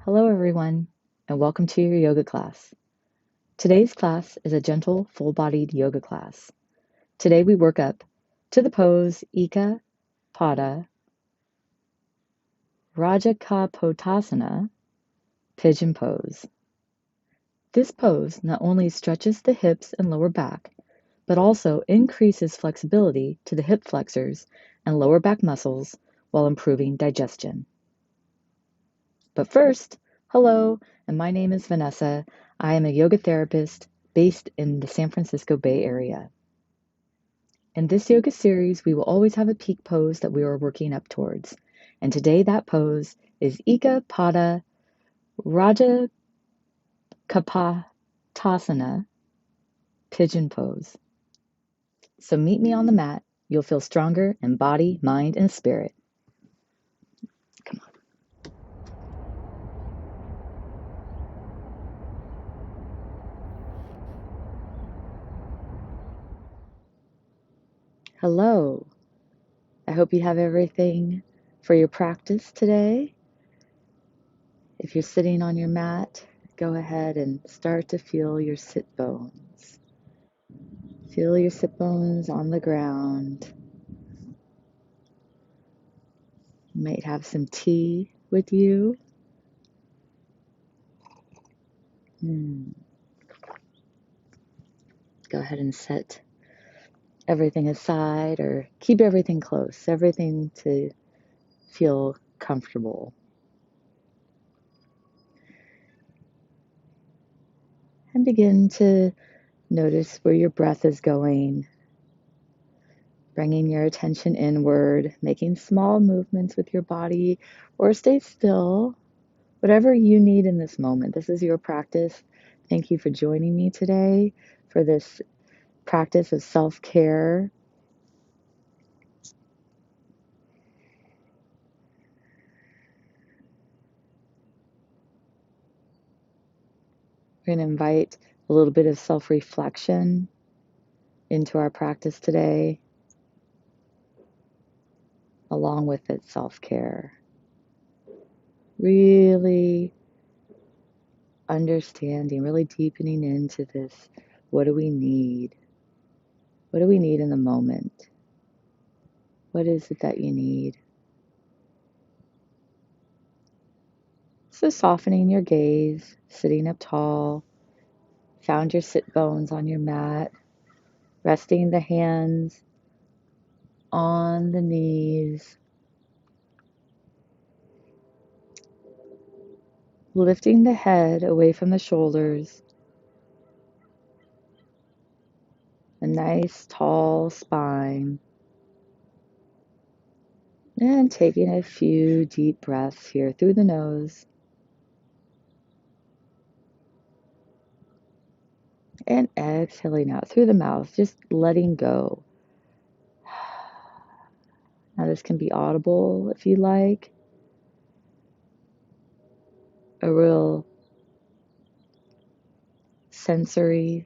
Hello, everyone, and welcome to your yoga class. Today's class is a gentle, full-bodied yoga class. Today we work up to the pose Eka Pada Rajakapotasana Pigeon Pose. This pose not only stretches the hips and lower back, but also increases flexibility to the hip flexors and lower back muscles while improving digestion. But first, hello, and my name is Vanessa. I am a yoga therapist based in the San Francisco Bay Area. In this yoga series, we will always have a peak pose that we are working up towards. And today that pose is Eka Pada Rajakapotasana Pigeon Pose. So meet me on the mat. You'll feel stronger in body, mind, and spirit. Come on. Hello. I hope you have everything for your practice today. If you're sitting on your mat, go ahead and start to feel your sit bones. Feel your sit bones on the ground. You might have some tea with you. Go ahead and set everything aside or keep everything close, everything to feel comfortable. And begin to notice where your breath is going, bringing your attention inward, making small movements with your body, or stay still, whatever you need in this moment. This is your practice. Thank you for joining me today for this practice of self-care. We're going to invite a little bit of self-reflection into our practice today, along with it, self-care. Really understanding, really deepening into this. What do we need? What do we need in the moment? What is it that you need? So softening your gaze, sitting up tall, found your sit bones on your mat, resting the hands on the knees, lifting the head away from the shoulders, a nice tall spine, and taking a few deep breaths here through the nose and exhaling out through the mouth, just letting go. Now this can be audible if you like, a real sensory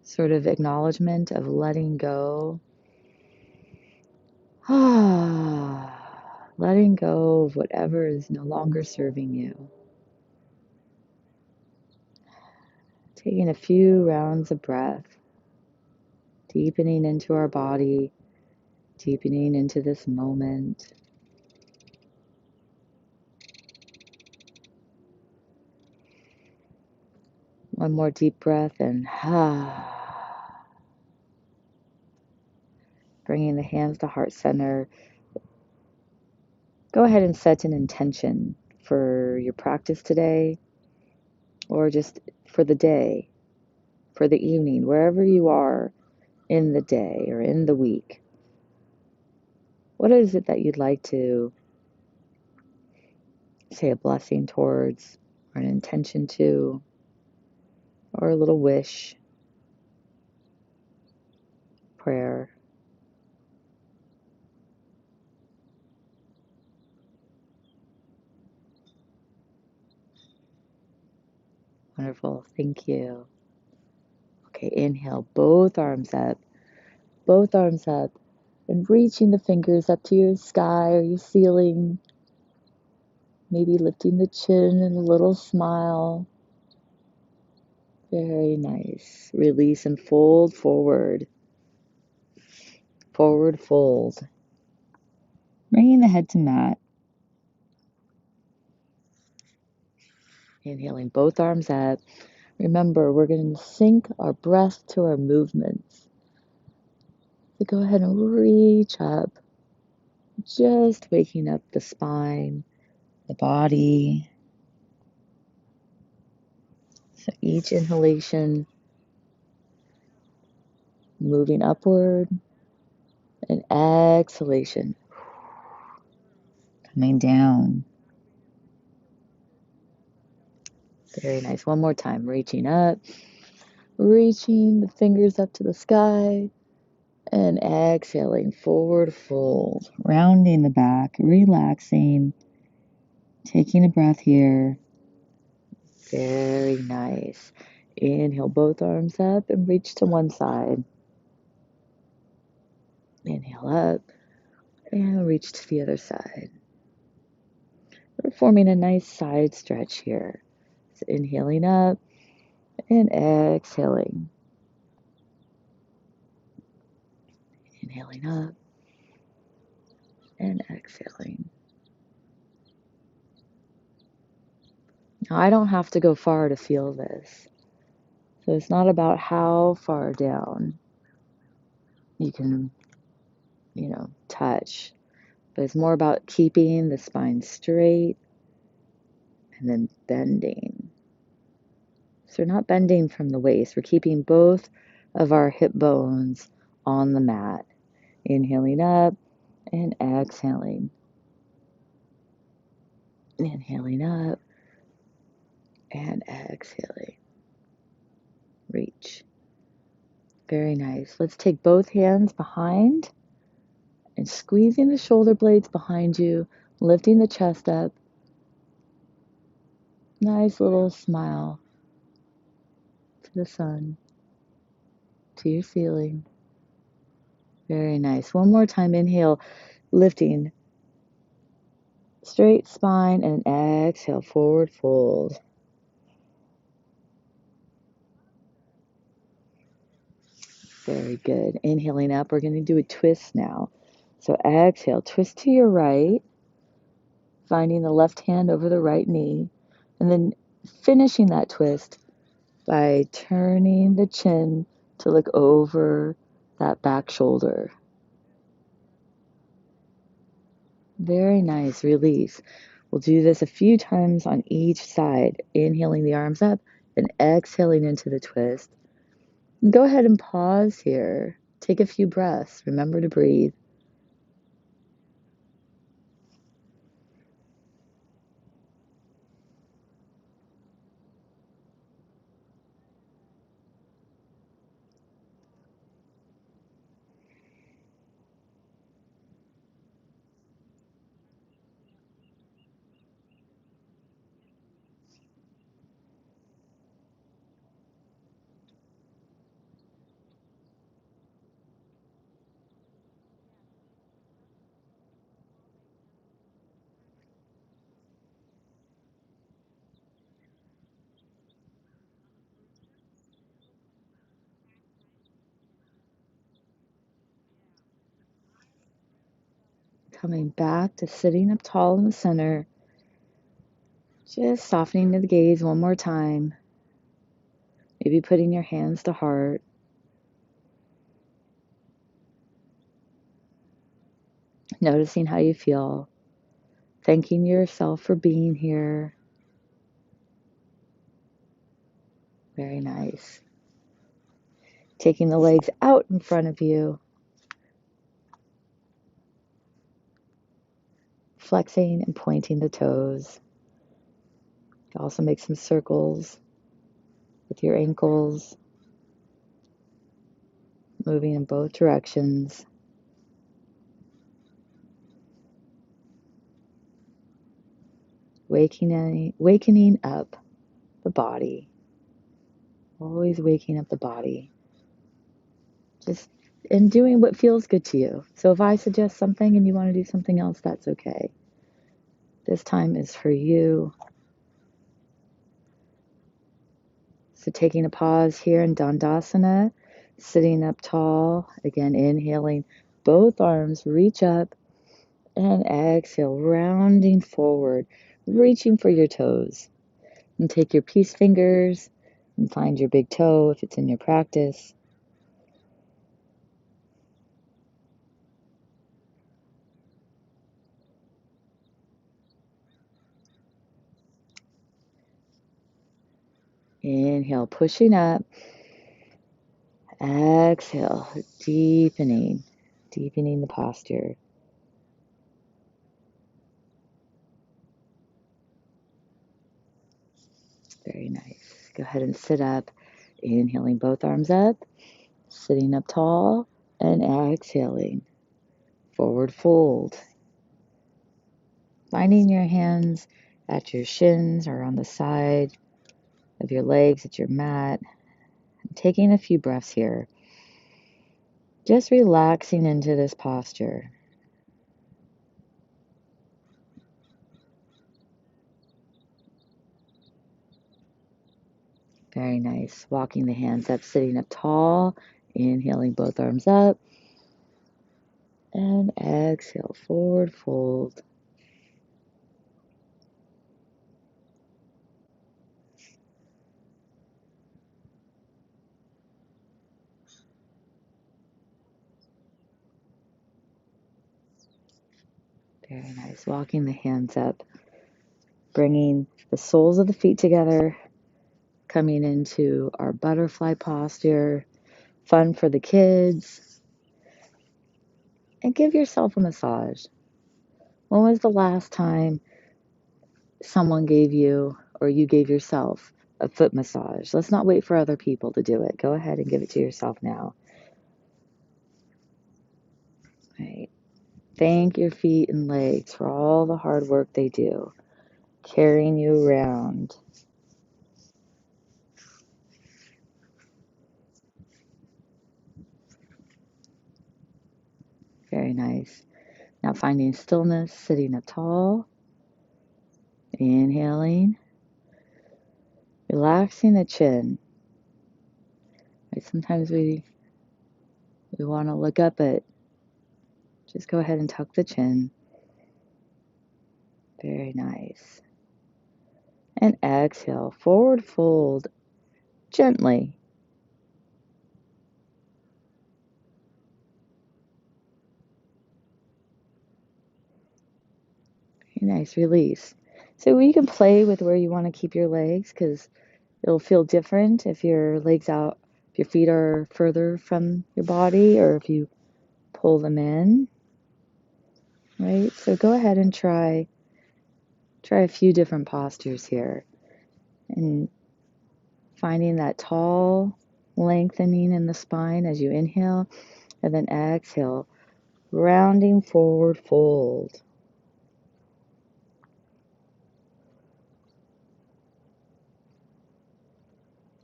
sort of acknowledgement of letting go. Letting go of whatever is no longer serving you. Taking a few rounds of breath, deepening into our body, deepening into this moment. One more deep breath and bringing the hands to heart center. Go ahead and set an intention for your practice today, or just for the day, for the evening, wherever you are in the day or in the week. What is it that you'd like to say a blessing towards, or an intention to, or a little wish, prayer? Wonderful. Thank you. Okay, inhale, both arms up, and reaching the fingers up to your sky or your ceiling. Maybe lifting the chin and a little smile. Very nice. Release and fold forward. Forward fold. Bringing the head to mat. Inhaling both arms up. Remember, we're going to sync our breath to our movements. So go ahead and reach up. Just waking up the spine, the body. So each inhalation moving upward, and exhalation coming down. Very nice. One more time. Reaching up, reaching the fingers up to the sky, and exhaling, forward fold, rounding the back, relaxing, taking a breath here. Very nice. Inhale both arms up and reach to one side. Inhale up and reach to the other side. We're forming a nice side stretch here. So inhaling up and exhaling. Inhaling up and exhaling. Now, I don't have to go far to feel this. So it's not about how far down you can, touch, but it's more about keeping the spine straight and then bending. So we're not bending from the waist. We're keeping both of our hip bones on the mat. Inhaling up and exhaling. Inhaling up and exhaling. Reach. Very nice. Let's take both hands behind and squeezing the shoulder blades behind you, lifting the chest up. Nice little smile to the sun, to your ceiling. Very nice. One more time. Inhale, lifting straight spine, and exhale, forward fold. Very good. Inhaling up, we're going to do a twist now. So exhale, twist to your right, finding the left hand over the right knee, and then finishing that twist by turning the chin to look over that back shoulder. Very nice. Release. We'll do this a few times on each side, inhaling the arms up and exhaling into the twist. And go ahead and pause here. Take a few breaths. Remember to breathe. Coming back to sitting up tall in the center. Just softening the gaze one more time. Maybe putting your hands to heart. Noticing how you feel. Thanking yourself for being here. Very nice. Taking the legs out in front of you. Flexing and pointing the toes. You also make some circles with your ankles. Moving in both directions. Wakening up the body. Always waking up the body. Just and doing what feels good to you. So if I suggest something and you want to do something else, that's okay. This time is for you. So taking a pause here in Dandasana, sitting up tall, again inhaling, both arms reach up, and exhale, rounding forward, reaching for your toes. And take your peace fingers and find your big toe if it's in your practice. Inhale, pushing up. Exhale, deepening the posture. Very nice. Go ahead and sit up. Inhaling both arms up, sitting up tall, and exhaling. Forward fold. Finding your hands at your shins or on the side of your legs at your mat. Taking a few breaths here. Just relaxing into this posture. Very nice. Walking the hands up, sitting up tall. Inhaling both arms up. And exhale, forward fold. Very nice. Walking the hands up, bringing the soles of the feet together, coming into our butterfly posture. Fun for the kids. And give yourself a massage. When was the last time someone gave you or you gave yourself a foot massage? Let's not wait for other people to do it. Go ahead and give it to yourself now. Right. Thank your feet and legs for all the hard work they do, carrying you around. Very nice. Now finding stillness, sitting up tall, inhaling, relaxing the chin. Right, sometimes we want to look up, but just go ahead and tuck the chin. Very nice. And exhale, forward fold gently. Very nice, release. So you can play with where you want to keep your legs because it'll feel different if your legs out, if your feet are further from your body or if you pull them in, right? So go ahead and try a few different postures here and finding that tall lengthening in the spine as you inhale and then exhale, rounding forward fold.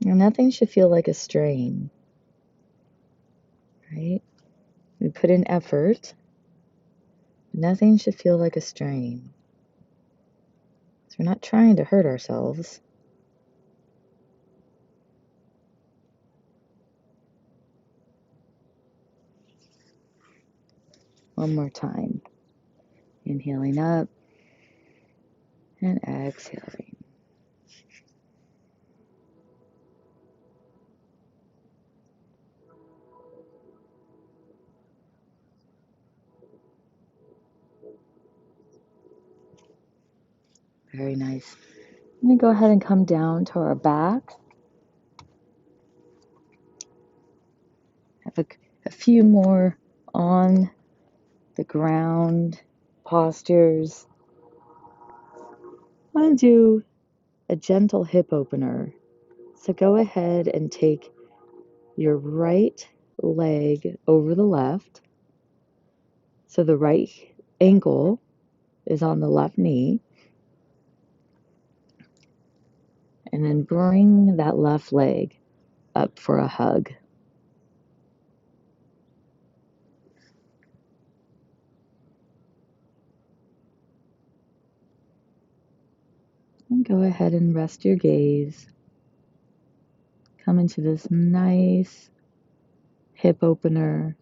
And nothing should feel like a strain, right? We put in effort, but nothing should feel like a strain. So we're not trying to hurt ourselves. One more time. Inhaling up and exhaling. Very nice. I'm going to go ahead and come down to our back. Have a few more on the ground postures. I'm going to do a gentle hip opener. So go ahead and take your right leg over the left. So the right ankle is on the left knee. And then bring that left leg up for a hug. And go ahead and rest your gaze. Come into this nice hip opener.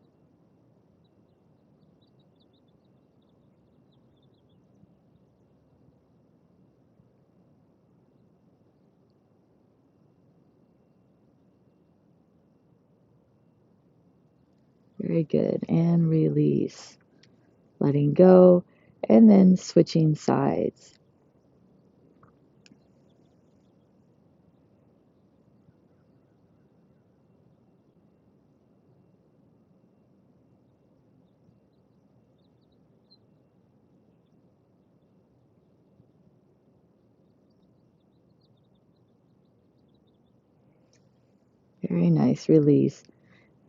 Very good. And release. Letting go and then switching sides. Very nice. Release.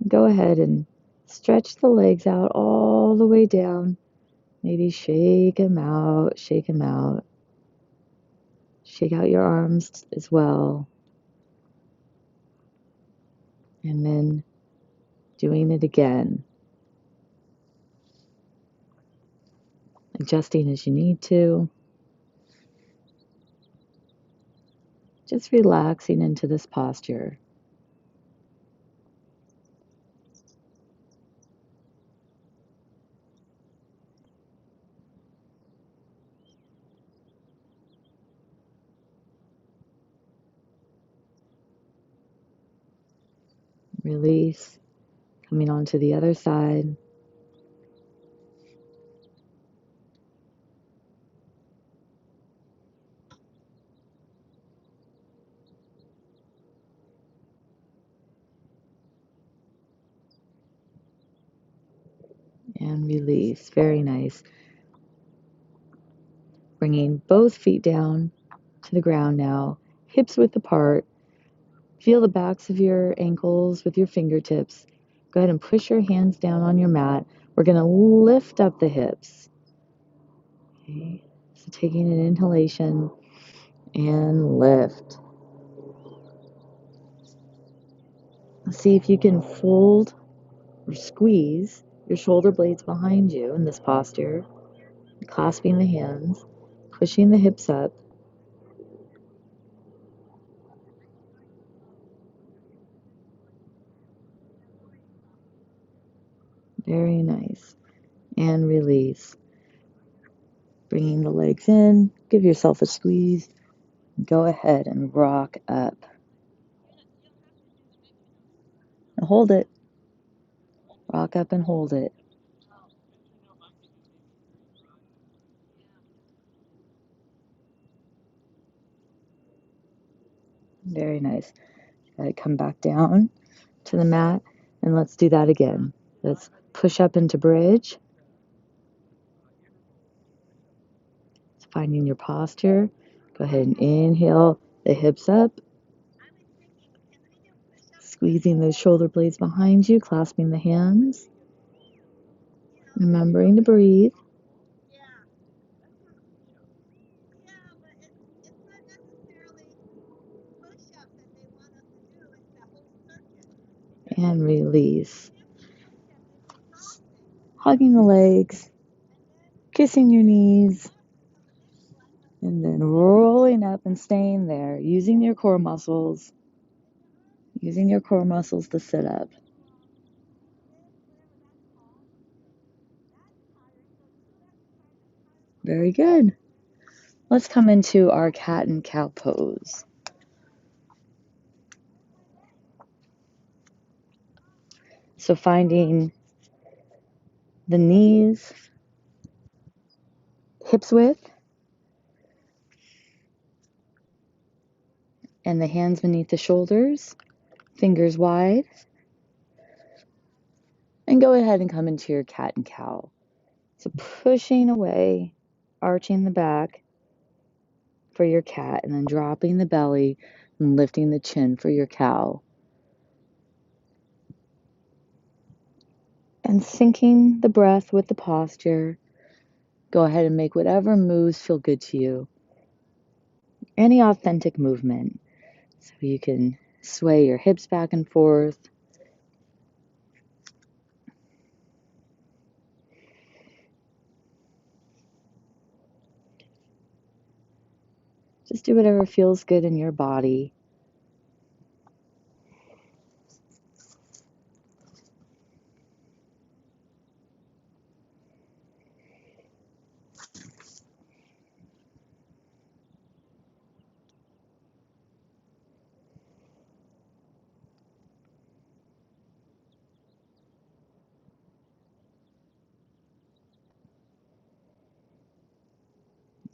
Go ahead and stretch the legs out all the way down. Maybe shake them out, shake them out. Shake out your arms as well. And then doing it again. Adjusting as you need to. Just relaxing into this posture. Release. Coming on to the other side. And release. Very nice. Bringing both feet down to the ground now. Hips width apart. Feel the backs of your ankles with your fingertips. Go ahead and push your hands down on your mat. We're going to lift up the hips. Okay. So taking an inhalation and lift. See if you can fold or squeeze your shoulder blades behind you in this posture, clasping the hands, pushing the hips up. Very nice. And release. Bringing the legs in, give yourself a squeeze. Go ahead and rock up. And hold it. Rock up and hold it. Very nice. Come back down to the mat and let's do that again. Let's push up into bridge. Finding your posture. Go ahead and inhale the hips up. Squeezing those shoulder blades behind you, clasping the hands. Remembering to breathe. And release. Hugging the legs, kissing your knees, and then rolling up and staying there, using your core muscles, to sit up. Very good. Let's come into our cat and cow pose. So finding the knees, hips width, and the hands beneath the shoulders, fingers wide. And go ahead and come into your cat and cow. So pushing away, arching the back for your cat, and then dropping the belly and lifting the chin for your cow. And syncing the breath with the posture. Go ahead and make whatever moves feel good to you. Any authentic movement. So you can sway your hips back and forth. Just do whatever feels good in your body.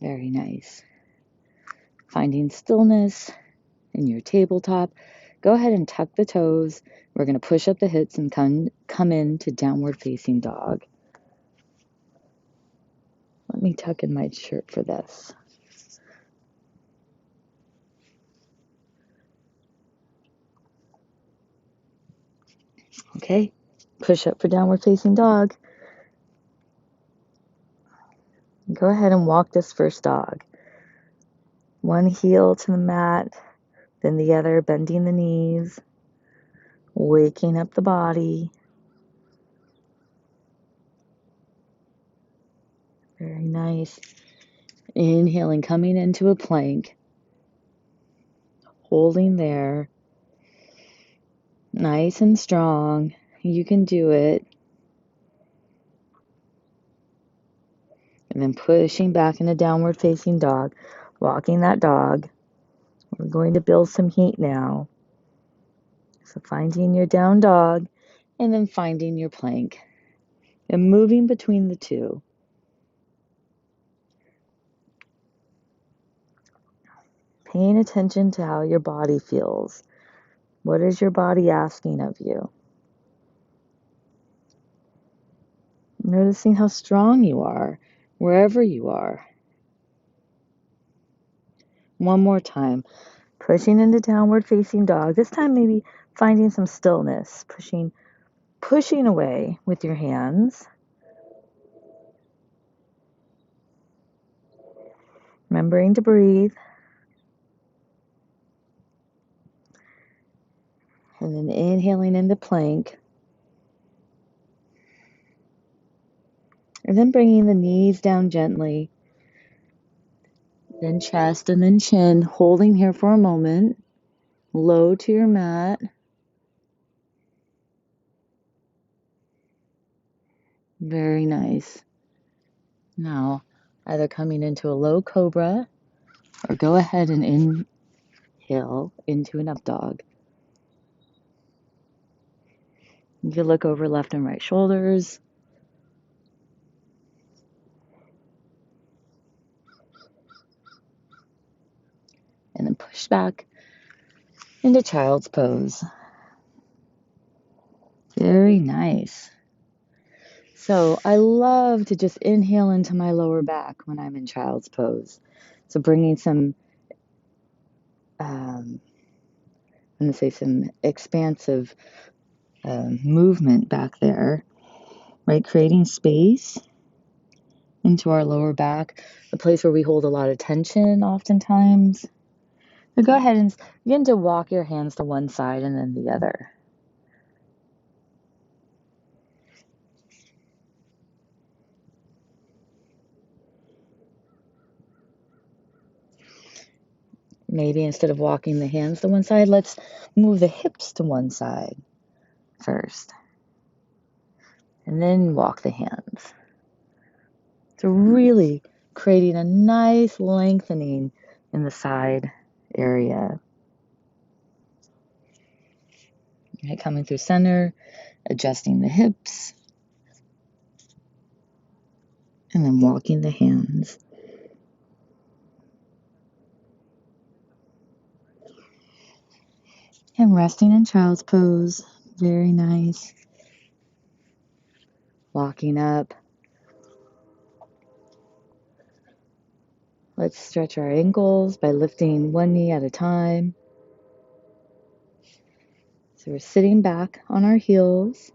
Very nice. Finding stillness in your tabletop. Go ahead and tuck the toes. We're going to push up the hips and come into downward facing dog. Let me tuck in my shirt for this. Okay, push up for downward facing dog. Go ahead and walk this first dog. One heel to the mat, then the other, bending the knees, waking up the body. Very nice. Inhaling, coming into a plank. Holding there. Nice and strong. You can do it. And then pushing back into downward facing dog. Walking that dog. We're going to build some heat now. So finding your down dog and then finding your plank. And moving between the two. Paying attention to how your body feels. What is your body asking of you? Noticing how strong you are, wherever you are. One more time. Pushing into downward facing dog. This time maybe finding some stillness. Pushing away with your hands. Remembering to breathe. And then inhaling into plank. And then bringing the knees down gently. Then chest and then chin. Holding here for a moment. Low to your mat. Very nice. Now, either coming into a low cobra or go ahead and inhale into an up dog. You can look over left and right shoulders. And then push back into child's pose. Very nice. So I love to just inhale into my lower back when I'm in child's pose. So bringing some, I'm going to say some expansive movement back there, right? Creating space into our lower back, the place where we hold a lot of tension oftentimes. So go ahead and begin to walk your hands to one side and then the other. Maybe instead of walking the hands to one side, let's move the hips to one side first. And then walk the hands. So really creating a nice lengthening in the side area. Okay, coming through center, adjusting the hips, and then walking the hands. And resting in child's pose. Very nice. Walking up. Let's stretch our ankles by lifting one knee at a time. So we're sitting back on our heels.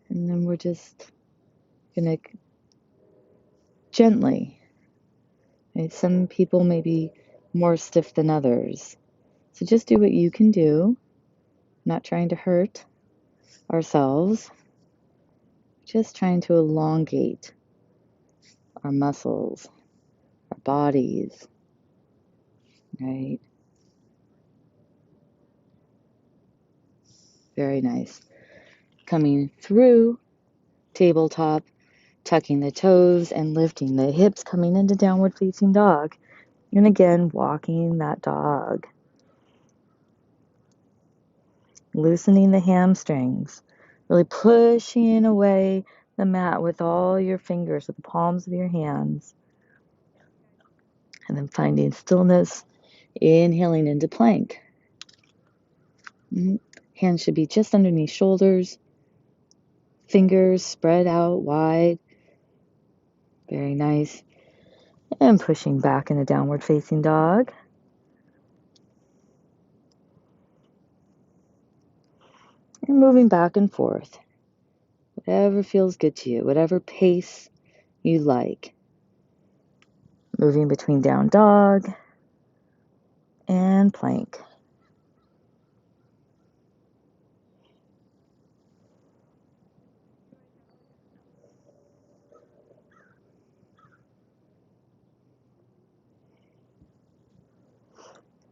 And then we're just going to gently, right? Some people may be more stiff than others. So just do what you can do, not trying to hurt ourselves, just trying to elongate our muscles, our bodies, right? Very nice. Coming through tabletop, tucking the toes and lifting the hips, coming into downward facing dog. And again, walking that dog. Loosening the hamstrings, really pushing away the mat with all your fingers, with the palms of your hands. And then finding stillness, inhaling into plank. Hands should be just underneath shoulders, fingers spread out wide. Very nice. And pushing back into downward facing dog. And moving back and forth. Whatever feels good to you, whatever pace you like. Moving between down dog and plank.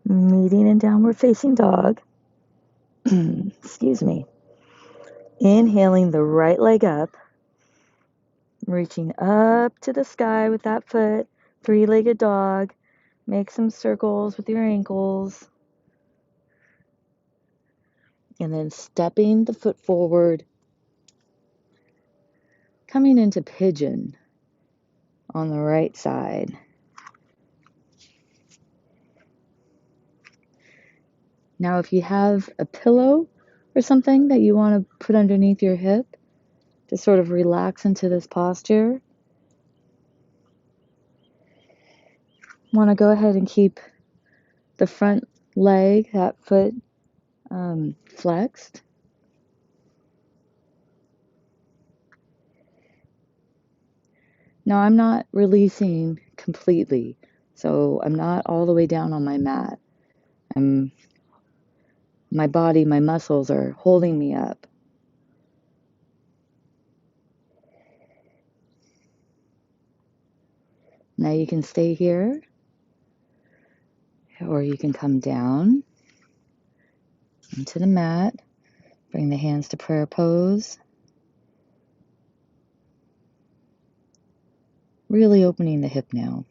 Meeting in downward facing dog. Excuse me. Inhaling the right leg up, reaching up to the sky with that foot, three-legged dog. Make some circles with your ankles. And then stepping the foot forward, coming into pigeon on the right side. Now, if you have a pillow or something that you want to put underneath your hip to sort of relax into this posture, want to go ahead and keep the front leg, that foot, flexed. Now, I'm not releasing completely, so I'm not all the way down on my mat. My body, my muscles are holding me up. Now you can stay here, or you can come down into the mat. Bring the hands to prayer pose. Really opening the hip now.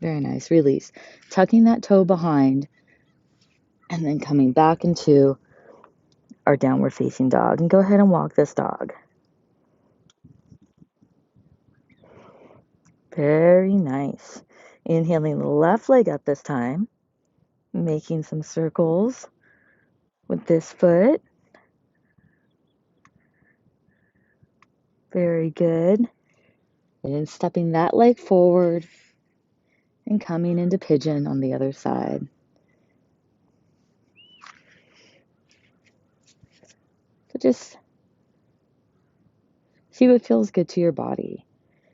Very nice. Release. Tucking that toe behind and then coming back into our downward facing dog. And go ahead and walk this dog. Very nice. Inhaling the left leg up this time. Making some circles with this foot. Very good. And then stepping that leg forward and coming into pigeon on the other side. So just see what feels good to your body.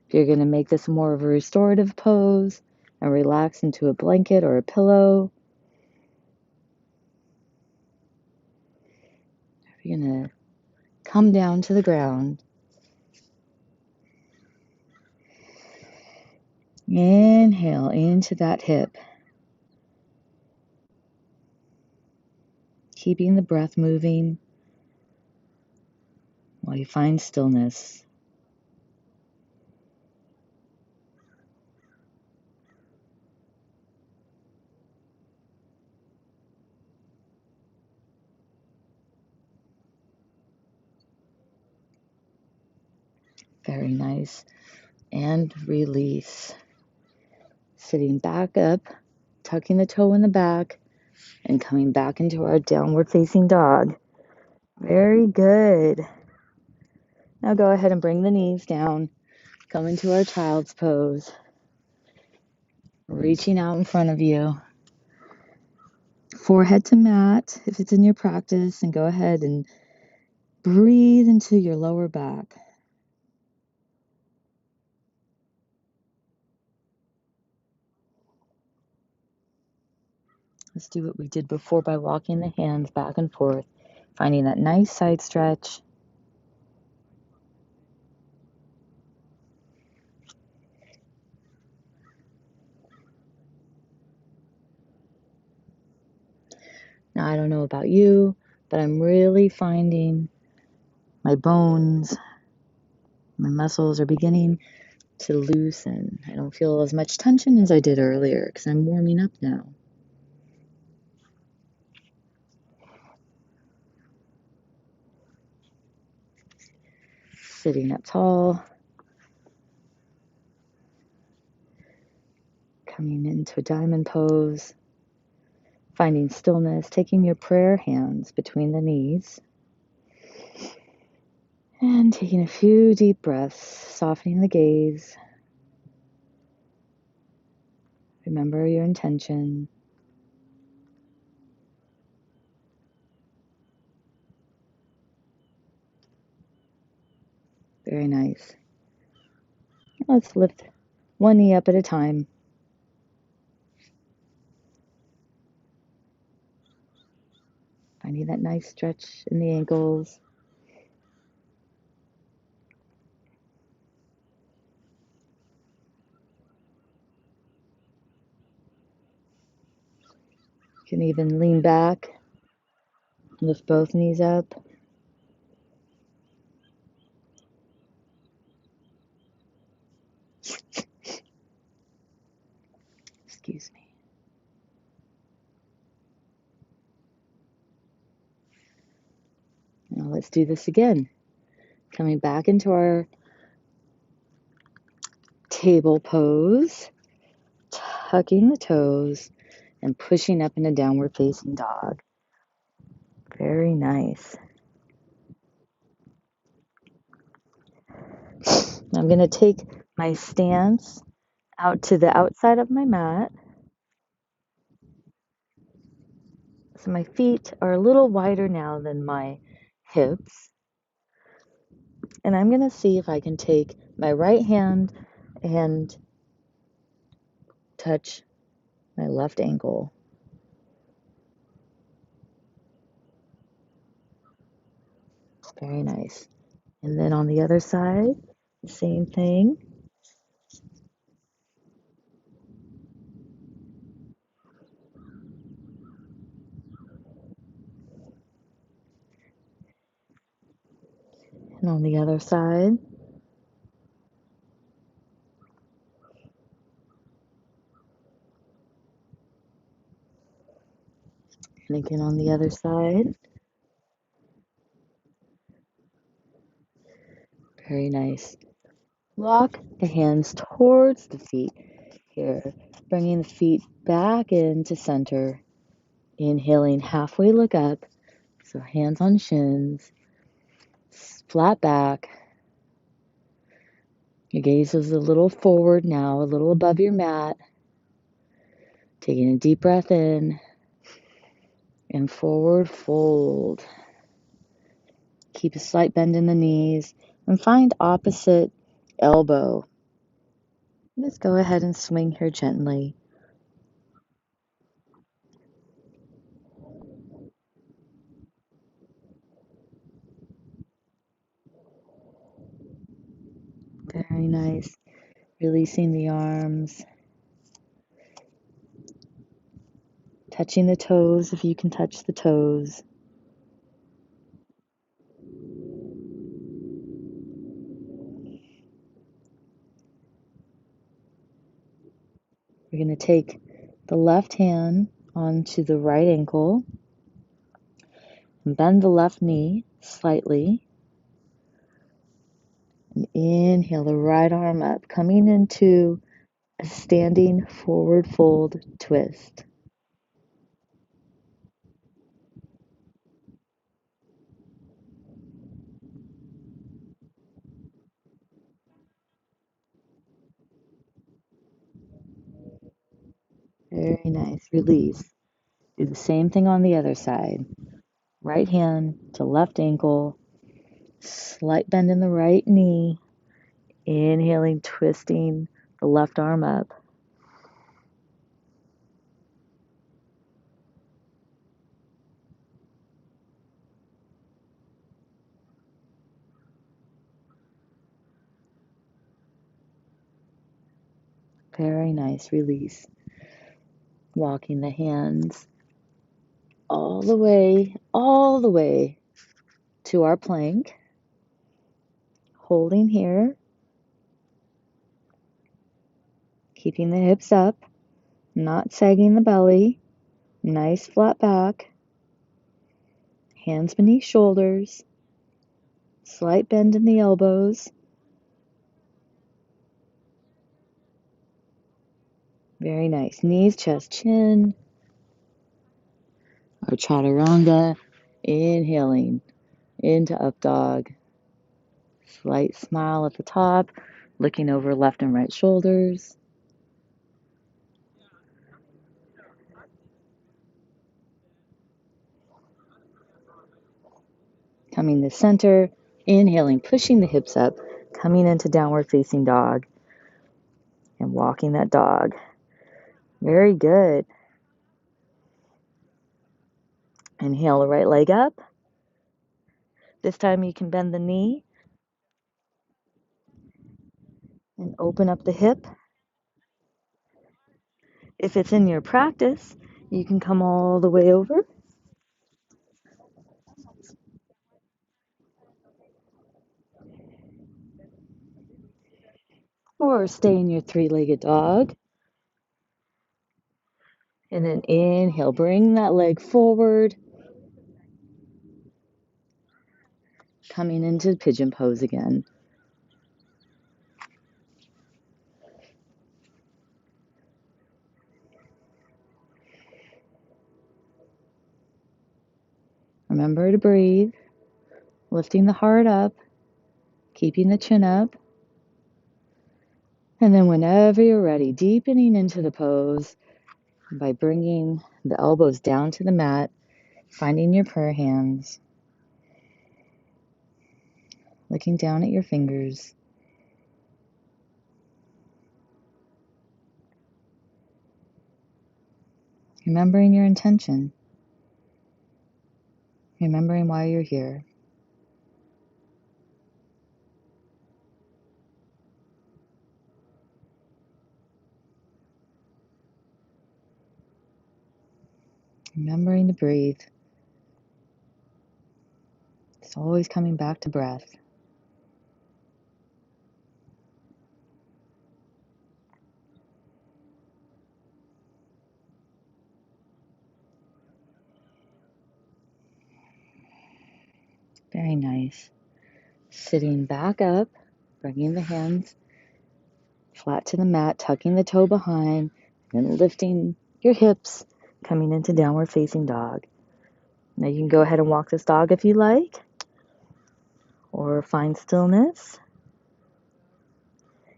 If you're going to make this more of a restorative pose and relax into a blanket or a pillow, if you're going to come down to the ground, inhale into that hip, keeping the breath moving while you find stillness. Very nice. And release. Sitting back up, tucking the toe in the back, and coming back into our downward facing dog. Very good. Now go ahead and bring the knees down. Come into our child's pose. Reaching out in front of you. Forehead to mat if it's in your practice, and go ahead and breathe into your lower back. Let's do what we did before by walking the hands back and forth, finding that nice side stretch. Now, I don't know about you, but I'm really finding my bones, my muscles are beginning to loosen. I don't feel as much tension as I did earlier because I'm warming up now. Sitting up tall, coming into a diamond pose, finding stillness, taking your prayer hands between the knees, and taking a few deep breaths, softening the gaze. Remember your intention. Very nice. Let's lift one knee up at a time. Finding that nice stretch in the ankles. You can even lean back, lift both knees up. Excuse me. Now let's do this again. Coming back into our table pose, tucking the toes, and pushing up in a downward facing dog. Very nice. I'm going to take my stance out to the outside of my mat. So my feet are a little wider now than my hips. And I'm going to see if I can take my right hand and touch my left ankle. Very nice. And then on the other side, the same thing. And on the other side. And again on the other side. Very nice. Walk the hands towards the feet here, bringing the feet back into center. Inhaling, halfway look up. So hands on shins, flat back. Your gaze is a little forward now, a little above your mat. Taking a deep breath in and forward fold. Keep a slight bend in the knees and find opposite elbow. Just go ahead and swing here gently. Very nice. Releasing the arms. Touching the toes if you can touch the toes. We're going to take the left hand onto the right ankle and bend the left knee slightly. And inhale the right arm up, coming into a standing forward fold twist. Very nice. Release. Do the same thing on the other side. Right hand to left ankle, slight bend in the right knee, inhaling, twisting the left arm up. Very nice. Release. Walking the hands all the way to our plank. Holding here. Keeping the hips up, not sagging the belly. Nice flat back. Hands beneath shoulders. Slight bend in the elbows. Very nice. Knees, chest, chin. Our chaturanga. Inhaling into up dog. Slight smile at the top, looking over left and right shoulders. Coming to center, inhaling, pushing the hips up, coming into downward facing dog, and walking that dog. Very good. Inhale the right leg up. This time you can bend the knee and open up the hip. If it's in your practice, you can come all the way over. Or stay in your three-legged dog. And then inhale, bring that leg forward. Coming into pigeon pose again. Remember to breathe, lifting the heart up, keeping the chin up. And then whenever you're ready, deepening into the pose by bringing the elbows down to the mat, finding your prayer hands, looking down at your fingers. Remembering your intention, remembering why you're here. Remembering to breathe. It's always coming back to breath. Very nice. Sitting back up, bringing the hands flat to the mat, tucking the toe behind, and lifting your hips, coming into downward facing dog. Now you can go ahead and walk this dog if you like, or find stillness.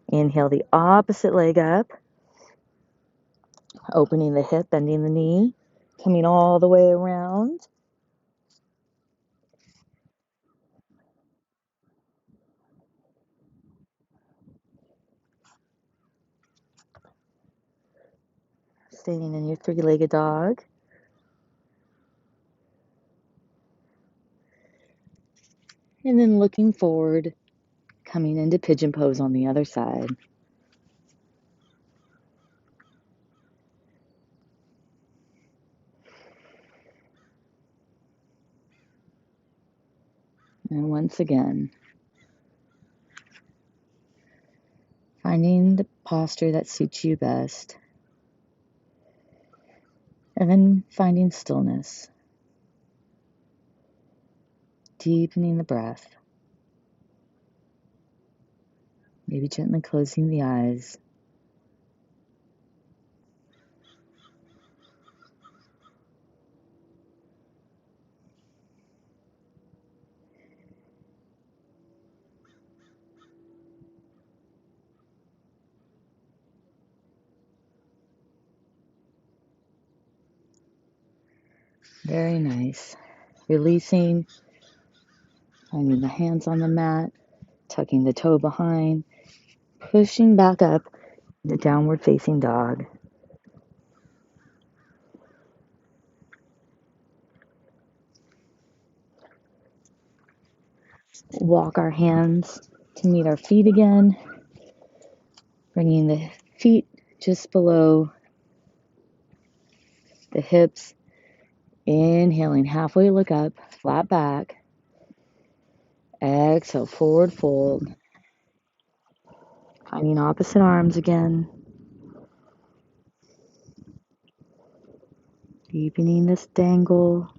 Inhale the opposite leg up, opening the hip, bending the knee, coming all the way around. Staying in your three-legged dog. And then looking forward, coming into pigeon pose on the other side. And once again, finding the posture that suits you best. And then finding stillness. Deepening the breath. Maybe gently closing the eyes. Very nice. Releasing, finding the hands on the mat, tucking the toe behind, pushing back up the downward facing dog. Walk our hands to meet our feet again, bringing the feet just below the hips. Inhaling, halfway look up, flat back. Exhale, forward fold. Finding opposite arms again. Deepening this dangle.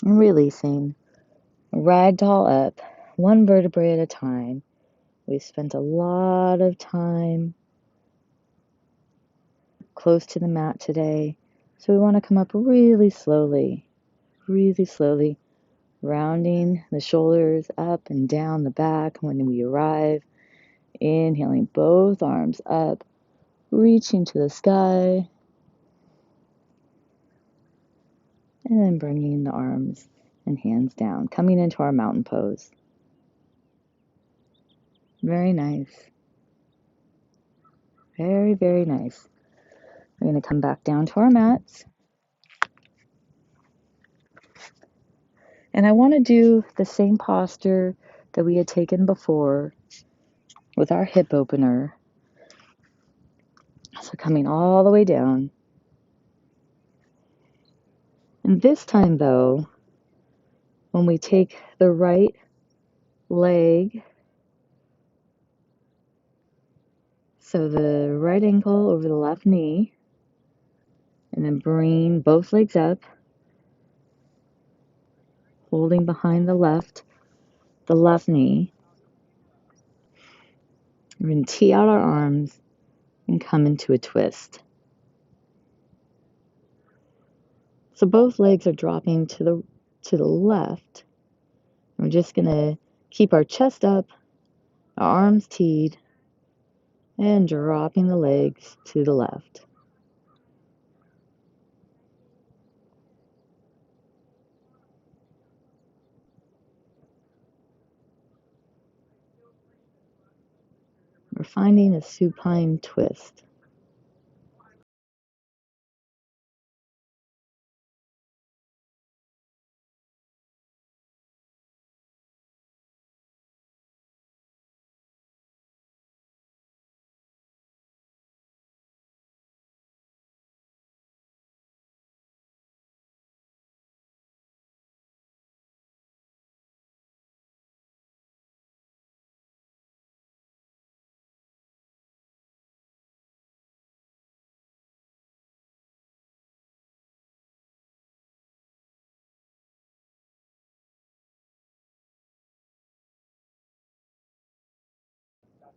And releasing. Ragdoll up, one vertebrae at a time. We spent a lot of time close to the mat today, so we want to come up really slowly, rounding the shoulders up and down the back when we arrive. Inhaling, both arms up, reaching to the sky, and then bringing the arms and hands down, coming into our mountain pose. Very nice. Very, very nice. We're going to come back down to our mats. And I want to do the same posture that we had taken before with our hip opener. So coming all the way down. And this time, though, when we take the right leg, so the right ankle over the left knee, and then bring both legs up, holding behind the left knee. We're going to tee out our arms and come into a twist. So both legs are dropping to the left. We're just going to keep our chest up, our arms teed, and dropping the legs to the left. We're finding a supine twist.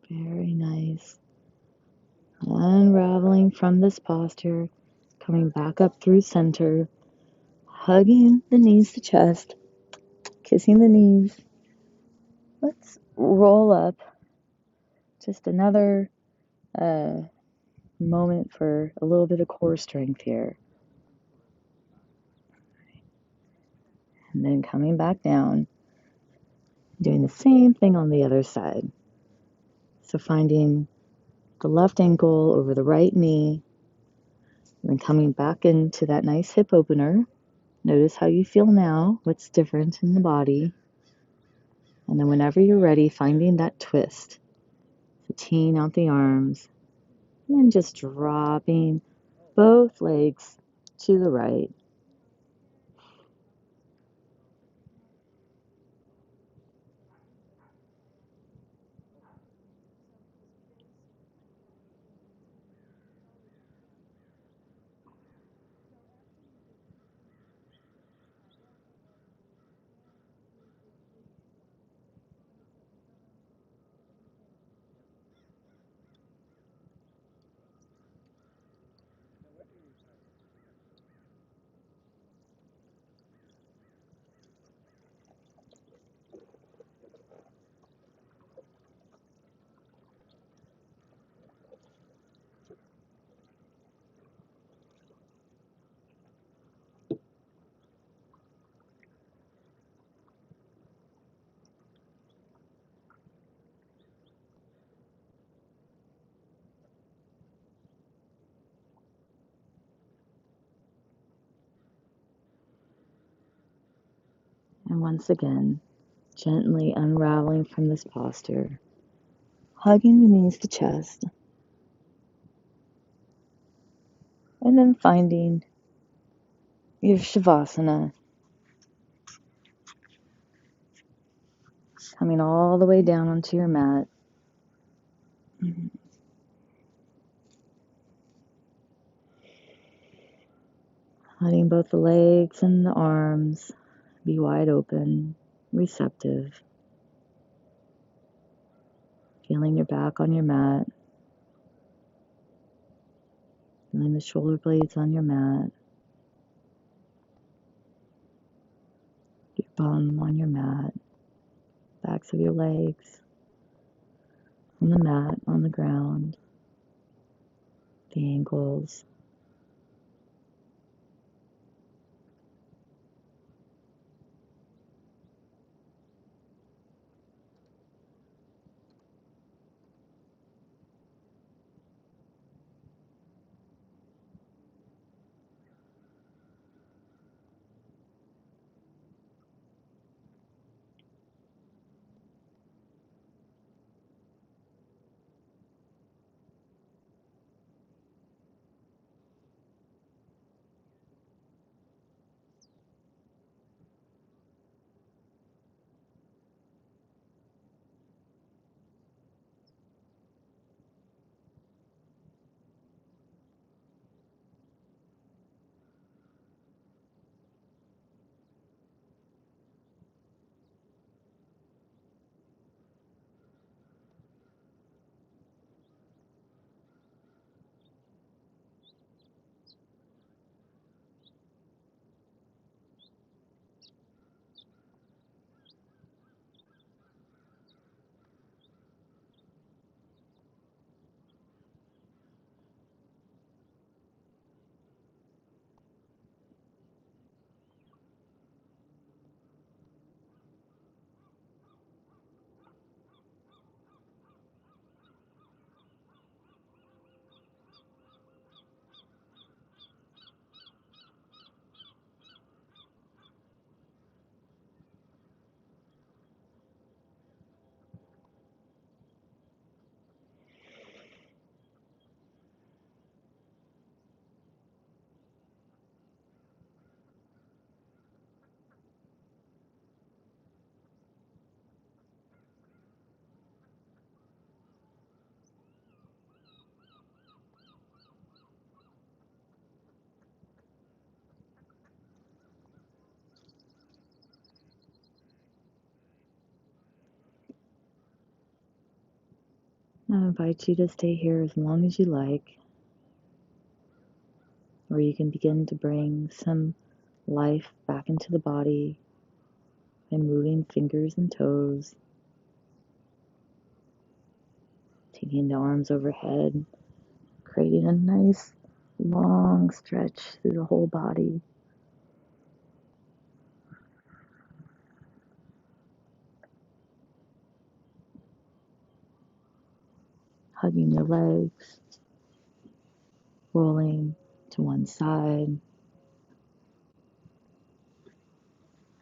Very nice. Unraveling from this posture, coming back up through center, hugging the knees to chest, kissing the knees. Let's roll up. Just another moment for a little bit of core strength here. And then coming back down, doing the same thing on the other side. So finding the left ankle over the right knee, and then coming back into that nice hip opener. Notice how you feel now, what's different in the body. And then whenever you're ready, finding that twist. So teeing out the arms, and then just dropping both legs to the right. And once again, Gently unraveling from this posture, hugging beneath the chest, and then finding your Shavasana, coming all the way down onto your mat. Letting both the legs and the arms be wide open, receptive. Feeling your back on your mat. Feeling the shoulder blades on your mat. Your bum on your mat. Backs of your legs on the mat, on the ground. The ankles. I invite you to stay here as long as you like, or you can begin to bring some life back into the body by moving fingers and toes, taking the arms overhead, creating a nice long stretch through the whole body. Hugging your legs, rolling to one side,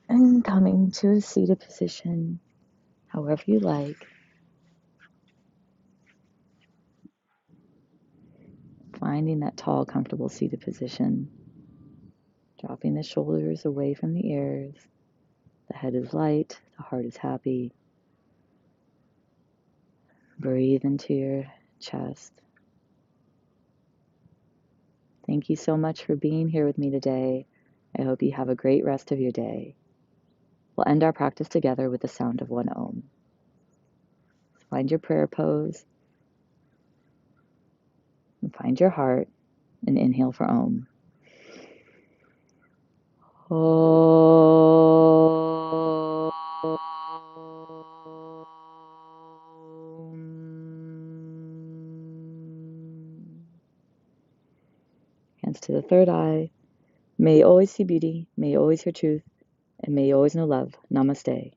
and coming to a seated position, however you like. Finding that tall, comfortable seated position. Dropping the shoulders away from the ears. The head is light, the heart is happy. Breathe into your chest. Thank you so much for being here with me today. I hope you have a great rest of your day. We'll end our practice together with the sound of one Om. Find your prayer pose and find your heart and inhale for Om. Hands to the third eye. May you always see beauty, may you always hear truth, and may you always know love. Namaste.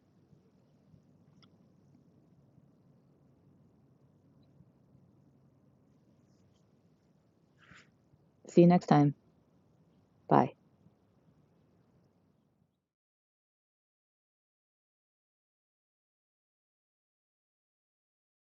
See you next time. Bye.